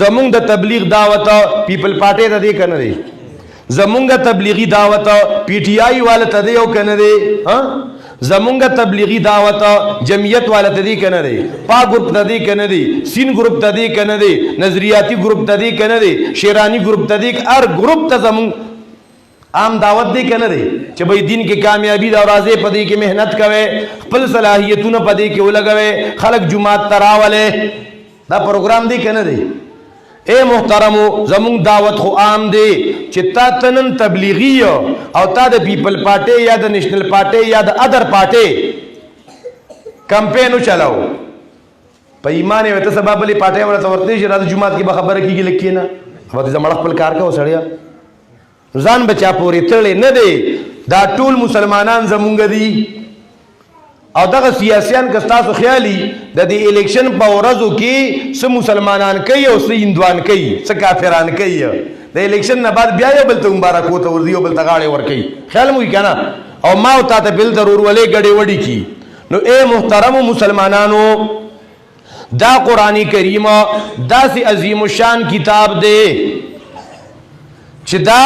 زمونږ د تبلیغ دعوت پیپل پاټه ته دی کنه دی زمونږ تبلیغی دعوت پی ټی آی والا ته دی او کنه دی ها زمونږ تبلیغی دعوت جمعیت والا ته دی کنه دی پا گروپ ته دی کنه دی سین گروپ ته دی کنه دی نظریاتی گروپ ته دی کنه دی شیرانی گروپ ته دی هر گروپ ته زمونږ عام دعوت دی کنه دی چې به دین کې کامیابی دا راځي پدې کې مهنت کوي خپل صلاحیتونه پدې کې ولګوي خلق جمعات تراوله دا پروګرام دی کنه دی اے محترمو زمون دعوت خو عام دی چې تا تنن تبلیغی او تا د پیپل پارټي یا د نېشنل پارټي یا د ادر پارټي کمپینو چلاو په ایمان وته سبب لري پارټي ورته ورته چې راځي جمعات کې به خبره کیږي لکینه خو دې زمړ خپل کار کا وسړیا ځان بچا پوری تړلې نه دی دا ټول مسلمانان زمونږ دي او دغه سیاسيان که تاسو خیالي د دې الیکشن په ورځو کې څه مسلمانان کوي او څه هندوان کوي څه کافران کوي د الیکشن نه بعد بیا یو بل ته مبارک وته ور دی یو بل ته غاړه ور کوي خیال مو کنه او ما او ته بل ضرور ولې غړي وډي کی نو اے محترم مسلمانانو دا قرآنی کریم دا سی عظیم الشان کتاب دی چې دا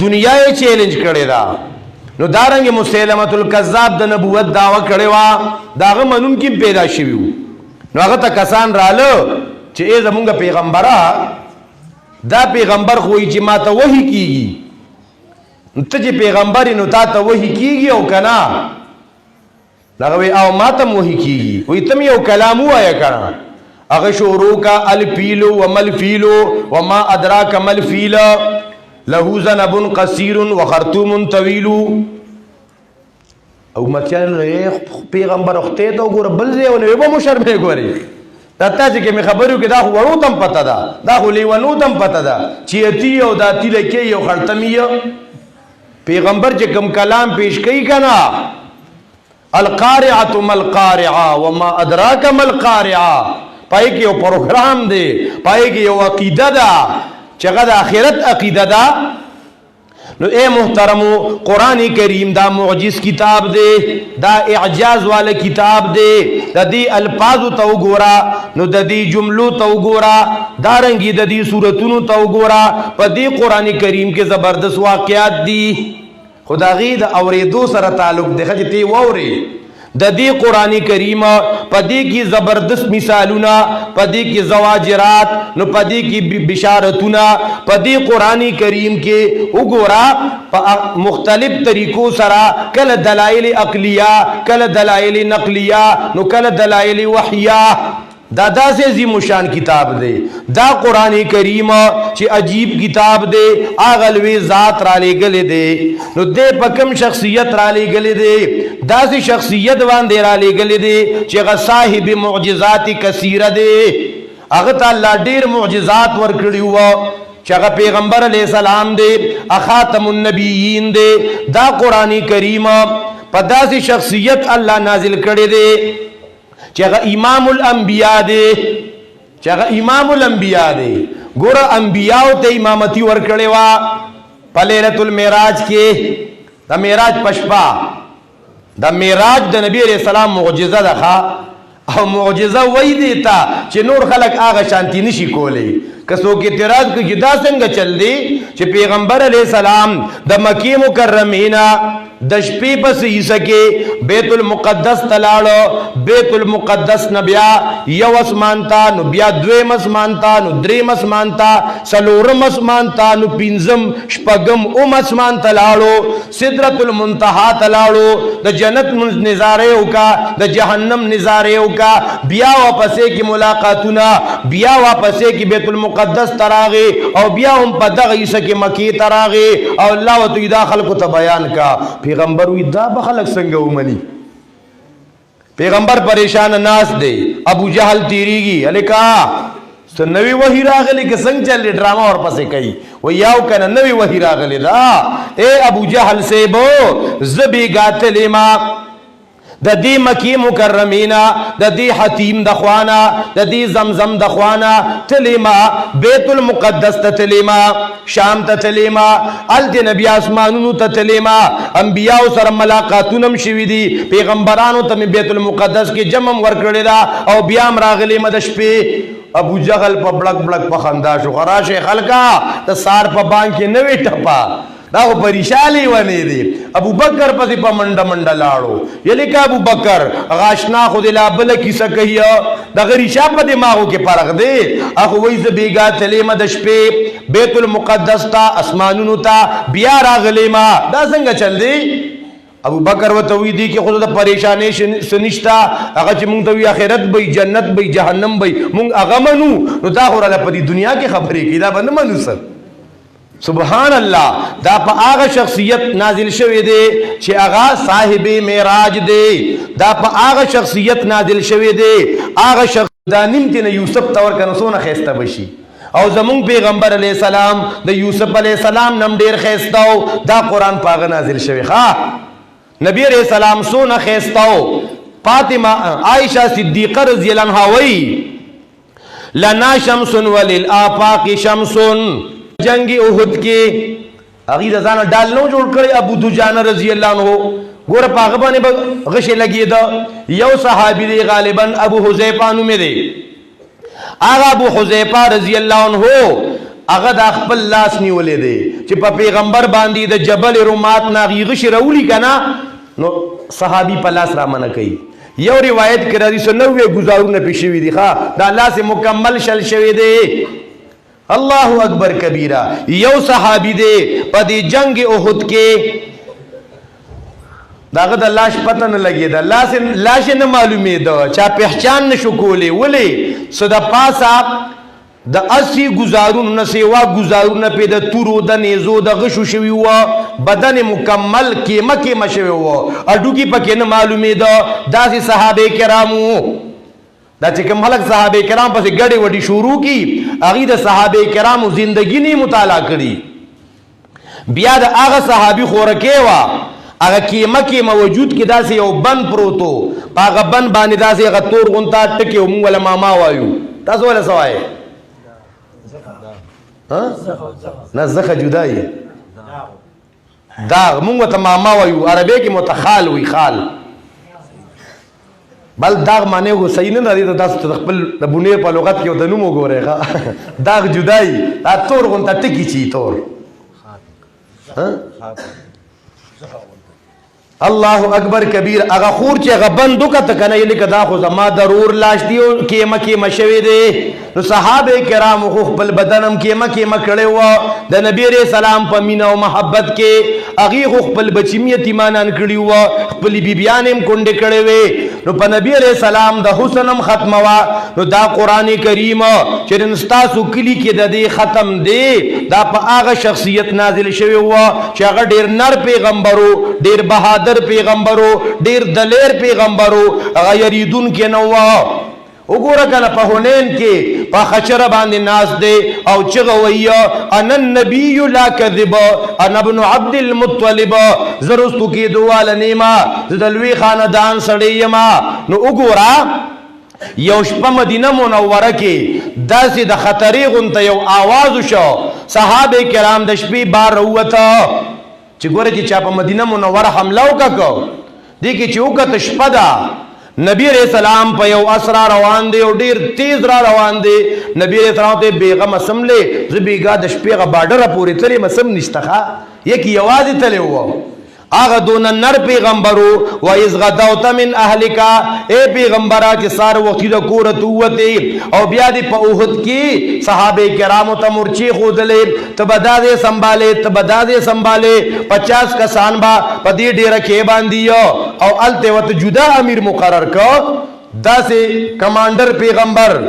دنیا یې چیلنج کړی دا نو دارنګ مسلمۃ الکذاب د نبوت داوا کړی وا داغه منون کې پیدا شوی نو هغه ته کسان رااله چې ای زمونږ پیغمبره دا پیغمبر خو چې ماته وحی کیږي ته چې پیغمبر نو تا ته وحی کیږي او کنا داغه او ماته وحی کیږي وې تم یو کلام وایا کړه هغه شروع کا الفیل ومل فیل وما ادراک مل فیل له ذنب قصير وخرطوم طويل او متیان پیغمبر وخته ته ګور بل ځای ونه به مشربه ګوري دا تاسې کې مې خبرو کې دا خو وړو تم پته ده دا خو لیونو تم پته ده چې اتی او دا تیله کې یو خړتمی پیغمبر چې کوم کلام پیش کوي که نه القارعة ما القارعة وما ادراک ما القارعة پای کې یو پروګرام دی پای کې یو عقیده ده چې هغه د آخرت عقیده ده نو اے محترمو قرآن کریم دا معجز کتاب دے دا اعجاز والا کتاب دے دا دی الفاظ تو گورا نو دا دی جملو تو گورا دارنگی دا دی صورتونو تو گورا پا دی قرآن کریم کے زبردست واقعات دی خدا غید اوریدو سر تعلق دے خجی تی ووری د دې قرآن کریم په دې کې زبردست مثالونه په دې کې زواجرات نو په دې کې بشارتونه په دې قرآن کریم کې وګوره په مختلف طریقو سره کله دلایل عقلیه کله دلایل نقلیه نو کله دلایل وحیه دا داسې عظیم شان کتاب دی دا قرآن کریم چې عجیب کتاب دی هغه لوی ذات را لېږلی دی نو دې په کوم شخصیت را لېږلی دی داسې شخصیت باندې را لېږلی دی چې هغه صاحب معجزات کثیره دی هغه ته الله ډېر معجزات ورکړي وو چې هغه پیغمبر علیه السلام دی خاتم النبیین دی دا قرآن کریم په داسې شخصیت الله نازل کړی دی چې هغه امام الانبیاء دی چې هغه امام الانبیاء دی ګوره انبیاءو ته امامتي ورکړې وه په لیلة المعراج کې د معراج په شپه د معراج د نبی علیہ السلام معجزه ده او معجزه وای دی ته چې نور خلک هغه شانتی نشي کولی که څوک اعتراض کوي چې دا څنګه چل دی چې پیغمبر علیہ السلام د مکی مکرمې نه د شپې پس عیسی کې بیت المقدس تلاړو بیت المقدس نه بیا یو اسمان ته نو بیا دویم اسمان ته نو دریم اسمان ته څلورم اسمان ته نو پنځم شپږم اسمان ته لاړو سدرۃ المنتهی ته لاړو د جنت نظاره وکا د جهنم نظاره وکا بیا واپسې کې ملاقاتونه بیا واپسې کې بیت المقدس تراغه او بیا هم په دغه عیسی کې مکی تراغه او الله وتعالى دا خلکو ته بیان کا پیغمبر وی دا به خلق څنګه ومني پیغمبر پریشان ناس دی ابو جہل تیریږي الکا سنوي وحی راغلی که څنګه چلې ډراما اور پسې کوي و یاو کنه نوی وحی راغلی دا اے ابو جہل سے بو زبی گاتلی ما د دې مکی مکرمینا د دې حتیم د خوانا د دې زمزم د خوانا تلیما بیت المقدس ته تلیما شام ته تلیما ال نبی اسمانونو ته تلیما انبیاء سره ملاقاتونه شوي دي پیغمبرانو ته بیت المقدس کې جمع ورکړی دا او بیا راغلی مد شپې ابو جهل په بلک بلک په خندا شو خراشه خلکا ته سار په بانک کې نوې ټپا دا خو پریشالی ونی دی ابو بکر پسی پا منڈا منڈا لاڑو یلی که ابو بکر غاشنا خود لابل کیسا کہیا دا غریشا پا دماغو کے پرخ دے اخو ویز بیگا تلیم دش پی بیت المقدس تا اسمانونو تا بیا راغلیما دا سنگا چل دی ابو بکر و توی دی کہ خود دا پریشانی سنشتا اگا چی مونگ توی آخرت بی جنت بی جہنم بی مونگ اگا منو نو دا خورا دا پا دی دنیا کی خبری کی دا بند منو سر سبحان اللہ دا پا آغا شخصیت نازل شوی دے چھ آغا صاحب معراج دے دا پا آغا شخصیت نازل شوی دے آغا شخصیت دا نمتین یوسف تور کنسون خیستا بشی او زمون پیغمبر علیہ السلام دا یوسف علیہ السلام نم دیر خیستاو دا قرآن پا آغا نازل شوی خواہ نبی علیہ السلام سونا خیستاو فاطمہ عائشہ صدیقہ رضی اللہ عنہ وی لنا شمسن وللآفاق شمسن جنگ احد کے اغیر ازانا ڈال نو جوڑ کرے ابو دجان رضی اللہ عنہ گورا پاغبانے غشے لگی دا یو صحابی دے غالباً ابو حذیفہ نو میں دے آغا ابو حذیفہ رضی اللہ عنہ آغا دا اخپل لاس نیولے دے چی پا پیغمبر باندی دا جبل رومات ناغی غش رولی کنا نو صحابی پا لاس رامنہ کئی یو روایت کرا دی سو نوے گزارون پیشوی دی خواہ دا اللہ سے مکمل شل شوی دے اللہ اکبر کبیرہ یو صحابی دے پا دی جنگ احد کے داغه د لاش پته نه لګي دا لاش نه معلومي دا چا پہچان نشو کولې ولې صدا پاسا د 80 گزارون نه سیوا گزارون په د تورو د نيزو د غشو شوی و بدن مکمل کیمه شوی و اډو کی پکې نه معلومي دا داسې صحابه کرامو دا چې کوم خلک صحابه کرام پسې ګډې وډې شروع کی هغه د صحابه کرامو زندگی نه مطالعه کړي بیا د هغه صحابي خورکه وا هغه کیمه کې موجود کې داسې یو بند پروتو هغه بند باندې داسې هغه تور غونتا ټکی مونږ ولا ماما وایو تاسو ولا سوای ها نه زخه جدای داغ مونږ ته ماما وایو عربی کې متخال وی خال بل داغ معنی هو صحیح نه دی تاسو خپل د بنیر په لغت کې د نوم وګورئ داغ جدای دا تور غونتا ټکی چی تور ها الله اکبر کبیر هغه خور چې هغه بندو کته کنه یلی کدا خو زما ضرور لاش دیو کیمه کیمه شوی دی نو صحابه کرام خو خپل بدنم کیمه کیمه کړي و د نبی رسول سلام په مینا او محبت کې هغه خپل بچیم یتیمانان کړي و خپل بیبیانم کونډه کړي وي نو په نبی رسول سلام د حسنم ختمه وا نو دا قران کریم چې نستاسو کلی کې د دې ختم دی دا په هغه شخصیت نازل شوی و چې هغه ډیر نر پیغمبرو ډیر بهادر پیغمبرو ډیر دلیر پیغمبرو هغه یریدون کې نو وګوره کنه په هونین کې په خچره باندې ناز دی او چغه ویا انا النبي لا كذب انا ابن عبد المطلب زرستو کې دوال نیما زدلوی خاندان سړی یما نو وګوره یو شپه مدینه منوره کې داسې د خطرې غونته یو आवाज شو صحابه کرام د شپې بار وروته چې ګوره چې چا په مدینه منوره حمله وکړو دې کې چې وکړه شپه ده نبی رسول سلام په یو اسرا روان دی او ډیر تیز را روان دی نبی رسول سلام ته بیغه مسملې زبیګه د شپې غ بارډر پورې تلې مسم نشتخه یکی یوازې تلې وو هغه دون نر پیغمبرو و از غدوت من اهلک اے پیغمبره چې سار وخت د کور توته او بیا دې په اوحد کې صحابه کرامو ته مرچی خودلې تبداده سنباله 50 کسان با په دې ډیره کې باندې او الته وت جدا امیر مقرر کو داسې کمانډر پیغمبر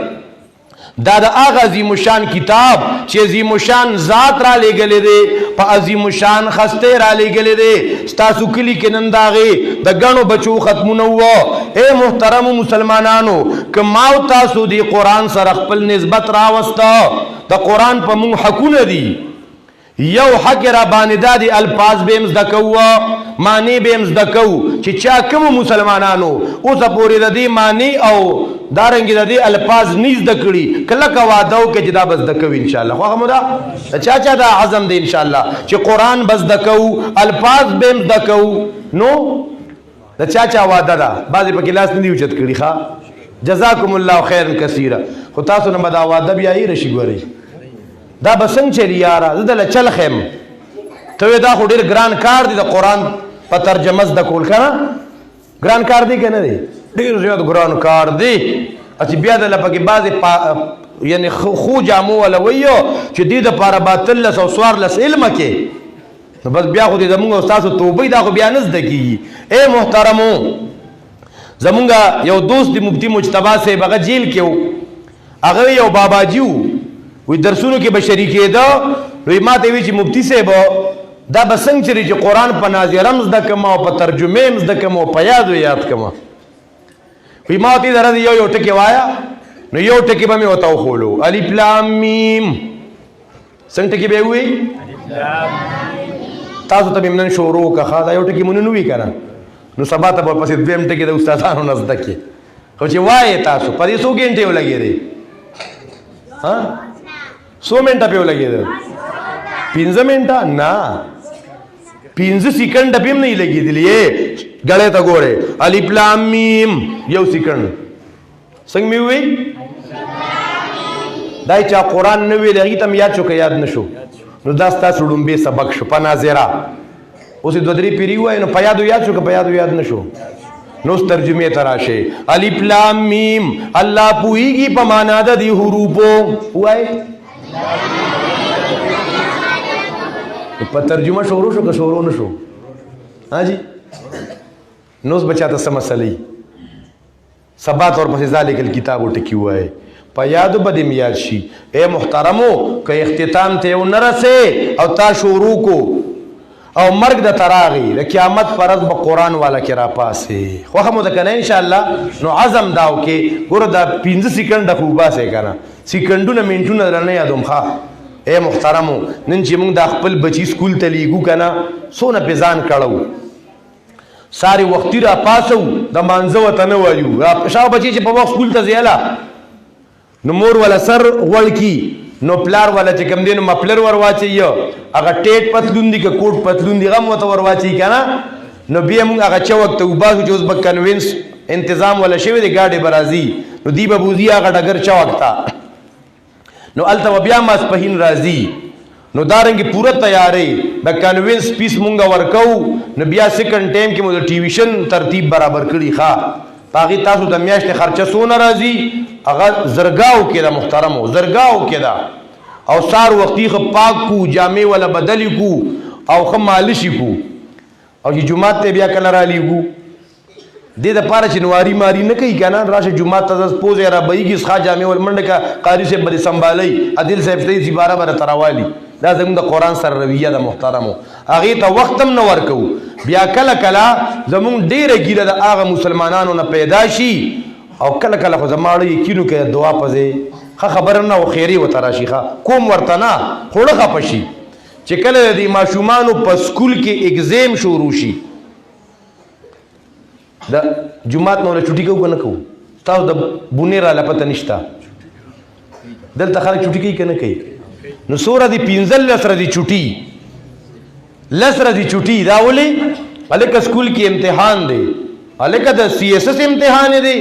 دا د هغه عظیم شان کتاب چې عظیم شان ذات را لګلې دي په عظیم شان خسته را لګلې دي ستاسو کلی کې ننداغي د غنو بچو ختمونه وو اے محترم مسلمانانو کما تاسو دی قران سره خپل نسبت راوستا د قران په مون حقونه دي یو حق را باندې دادي الفاظ بهم زدکو معنی بهم زدکو چې چا کوم مسلمانانو اوس پوری د دې معنی او دارنګ د دې الفاظ نیز دکړي کله کا وعده او کې جدا بس دکو ان شاء الله خو مودا چا دا عزم دی ان شاء الله چې قران بس دکو الفاظ بهم زدکو نو د چا وعده ده بعضی په کلاس نه دی اوچت کړي ښا جزاکم الله خیرا کثیره خو تاسو نه دا وعده بیا یې رشي ګوري دا بسنګ چلی یاره زدل چل خیم ته دا خو ډیر ګران کار دی د قران په ترجمه د کول کنه ګران کار دی کنه دی ډیر زیات ګران کار دی چې بیا د لپاره کې بعض یعنی خو جامو ولا ویو چې دې د پاره باطل لس او سوار لس علم کې نو بس بیا خو دې زموږ استاد توبې دا خو بیا نزد کیږي اے محترمو زمونږ یو دوست دی مفتی مجتبی صاحب هغه جیل کې هغه یو باباجیو وی درسونو کې بشری کېده نو ما ته وی چې مفتی صاحب دا بسنګ چې قرآن په ناظرم زده کما او په ترجمه هم زده کما او په یاد کما وی ما ته درته یو ټکی وایا نو یو ټکی به مې وته خولو الف لام میم څنګه ټکی به وی الف لام تاسو ته من شروع کا خا یو ټکی مونږ نو وی کنه نو سبا ته په پسې دویم ټکی د استادانو نزد کې خو چې وای تاسو په دې 100 غنټه ولګېږي ها 100 منټه په لګېده 15 منټه نه 15 سکند په نه لګېدلې غړې ته ګوره الف لام میم یو سکند څنګه می وی دای چې قرآن نه وی لګی تم یاد شو که یاد نشو نو دا ستاسو ډومبه سبق شو په ناظره اوس دوه درې پیری وای نو په یاد شو که په یاد نشو نو ترجمه تراشه الف لام میم الله پویږي په معنا د دې حروفو وای په ترجمه شروع شو که شروع نشو ها جی نو بچا ته سم مسلې سبا تور پسې ذالک الکتاب ټکی وای په یادو بده میاد شي اے محترمو که اختتام ته ونرسه او تا شروع کو او مرګ د تراغي د قیامت پرز به قرآن والا کې را پاسې خوښه مو ده که نه انشاءالله نو عزم دا وکې ګوره دا 15 سیکنډه خو وباسئ که نه سیکنډونه منټونه درنه یادوم ښه اے محترمو نن چې موږ دا خپل بچي سکول ته لیږو که نه څونه پې ځان کړو ساري وختي را پاسو د مانځه ورته نه وایو شا بچي چې په وخت سکول ته ځېله نو مور والا سر غوړ کی نو پلار والا چې کوم دی نو مفلر ور واچي هغه ټیټ پتلون دی که کوټ پتلون دی غم ورته ور واچي که نه نو بیا موږ هغه چوک ته وباسو چې اوس به کنوینس انتظام والا شوی دی ګاډې به راځي نو دی به بوځي هغه ډګر چوک ته نو هلته به بیا ماسپښین راځي نو دارنګې پوره تیاری د کنوینس پیس مونږ ورکو نو بیا سیکنډ ټایم کې مو د ټیویشن ترتیب برابر کړي ښه په هغې تاسو د میاشتې خرچه څونه راځي هغه زرګاو کې ده محترمو زرګاو کې ده او سار وختي ښه پاک کو جامې والا بدلې کو او ښه مالشي کو او چې جومات ته بیا کله رالیږو دې دپاره چې نواري ماري نه کوي که نه راشه جومات ته پوزې را بهیږي څښا جامې ول منډه که قاري صاحب به دې سنبالوي عادل صاحب ته یې سیباره به راته راوالي دا زموږ د قرآن سره رویه ده محترمو هغې ته وخت هم نه ورکوو بیا کله کله زموږ ډېره ګیله د هغه مسلمانانو نه پیدا شي او کله کله خو زما اړه یقین وکړه دعا پځې ښه خبره نه او خیري ورته راشي ښه کوم ورته نه خوړه خفه شي چې کله د ماشومانو په سکول کې اګزام شروع شي د جومات نه ولا چوټي کوو که نه کوو تاسو د بونې راله پته نشته دلته خلک چوټي کوي که نه کوي نو څو ورځې 15 ورځې چوټي 10 ورځې چوټي دا ولې هلکه سکول کې امتحان دی هلکه د CSS امتحان دی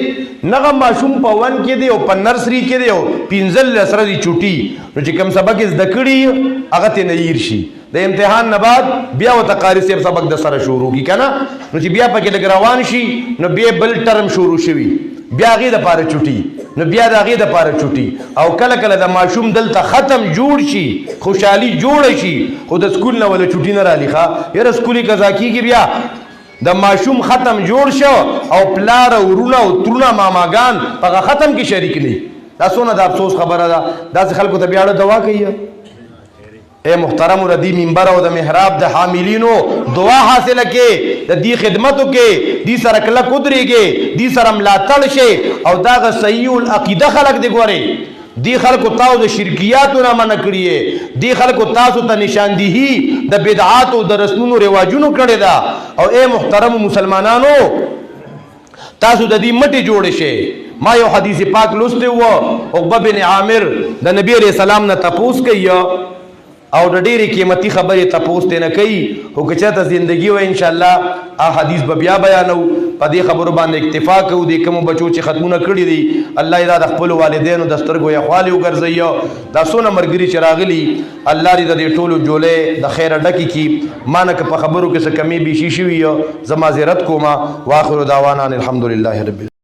نغه ماشوم په 1 کې دی او په نرسري کې دی او 15 ورځې چوټي نو چې کوم سبق یې زده کړي هغه ترې نه هیر شي د امتحان نه بعد بیا ورته قاري صاحب سبق د سره شروع کړي که نه نو چې بیا پکې لږ روان شي نو بیا بل ټرم شروع شوي بیا هغې دپاره چوټي نو بیا د هغې دپاره چوټي او کله کله د ماشوم دلته ختم جوړ شي خوشحالي جوړه شي خو د سکول نه ولا چوټي نه رالي ښه یاره سکول یې قضا کېږي بیا د ماشوم ختم جوړ شو او پلار او ورونه او ترونه ماماګان په هغه ختم کې شریک نه دا څونه د افسوس خبره ده داسې خلکو ته بیا اړه دوا کوي اے محترم د دې منبر او د محراب د حاملینو دعا حاصله کې د دې خدمتو کې دې سره کلک ودرېږي دې سره ملاتړ شي او دغه صحیح العقیده خلک دې ګوري دی خلکو تاسو د شرکیاتو نه منع کړی دی خلکو تاسو ته نشاندهی د بدعات او د رسمونو رواجونو کړی دا او اے محترم مسلمانانو تاسو د دې مټي جوړ شئ ما یو حدیث پاک لوسته و عقبه بن عامر د نبی علیہ السلام نه تپوس کوي او د ډېرې قیمتي خبرې تپوس ته نه کوي خو که چاته زندگی وای انشاءالله حدیث به بیا بیانو په دې خبرو باندې اکتفا کوو د کومو بچو چې ختمونه کړي دي الله یې دا د خپلو والدینو د سترګو یخوالي وګرځوي دا څونه ملګري چې راغلي الله دې د دې ټولو جولې د خیره ډکې کړي ما نه که په خبرو کې څه کمي بیشي شوي زه معذرت کوم واخر دعوانا الحمدلله رب